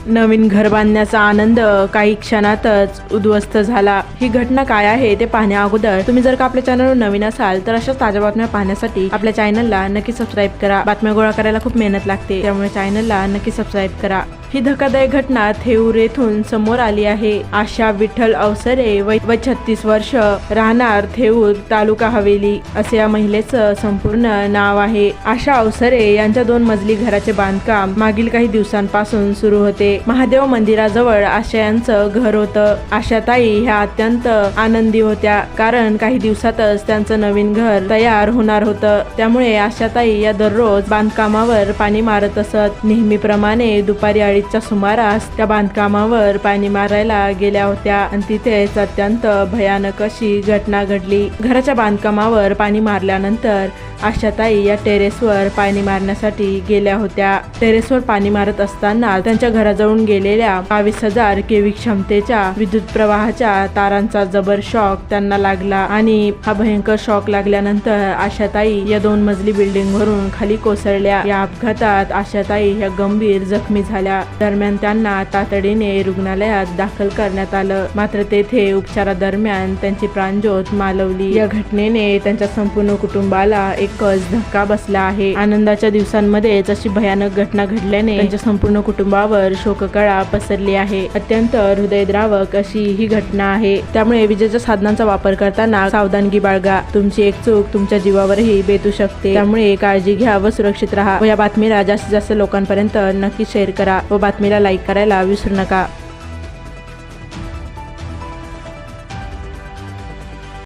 नवीन घर बांधण्याचा आनंद काही क्षणातच उद्ध्वस्त झाला। ही घटना काय आहे ते पाहण्या अगोदर तुम्ही जर का आपल्या चॅनलवर नवीन असाल तर अशाच ताज्या बातम्या पाहण्यासाठी आपल्या चॅनलला नक्की सबस्क्राईब करा। बातम्या गोळा करायला खूप मेहनत लागते, त्यामुळे चॅनलला नक्की सबस्क्राईब करा। ही धक्कादायक घटना थेऊर येथून समोर आली आहे। आशा विठ्ठल अवसरे वय 36 वर्ष, राहणार थेऊर, तालुका हवेली असे या महिलेचं संपूर्ण नाव आहे। आशा अवसरे यांच्या 2 मजली घराचे बांधकाम मागील काही दिवसांपासून सुरू होते। महादेव मंदिराजवळ आशा यांचं घर होतं। आशाताई ह्या अत्यंत आनंदी होत्या, कारण काही दिवसातच त्यांचं नवीन घर तयार होणार होतं। त्यामुळे आशाताई या दररोज बांधकामावर पाणी मारत असत। नेहमीप्रमाणे दुपारी 2:30च्या सुमारास त्या बांधकामावर पाणी मारायला गेल्या होत्या आणि तिथेच अत्यंत भयानक अशी घटना घडली। घराच्या बांधकामावर पाणी मारल्यानंतर आशाताई या टेरेसवर पाणी मारण्यासाठी गेल्या होत्या। टेरेसवर पाणी मारत असताना त्यांच्या घराजवळून गेलेल्या 22,000 केव्ही क्षमतेच्या विद्युत प्रवाहाच्या तारांचा जबर शॉक त्यांना लागला आणि हा भयंकर शॉक लागल्यानंतर आशाताई या 2 मजली बिल्डिंग वरून खाली कोसळल्या। या अपघातात आशाताई या गंभीर जखमी झाल्या। दरम्यान त्यांना तातडीने रुग्णालयात दाखल करण्यात आलं, मात्र तेथे उपचारादरम्यान त्यांची प्राणज्योत मालवली। या घटनेने त्यांच्या संपूर्ण कुटुंबाला एकच धक्का बसला आहे। आनंदाच्या दिवसांमध्येच अशी भयानक घटना घडल्याने त्यांच्या संपूर्ण कुटुंबावर शोककळा पसरली आहे। अत्यंत हृदयद्रावक अशी ही घटना आहे। त्यामुळे विजेच्या साधनांचा वापर करताना सावधानगी बाळगा। तुमची एक चूक तुमच्या जीवावरही बेतू शकते, त्यामुळे काळजी घ्या व सुरक्षित राहा। व या बातमीला जास्तीत जास्त लोकांपर्यंत नक्की शेअर करा व बातमीला लाईक करायला विसरू नका।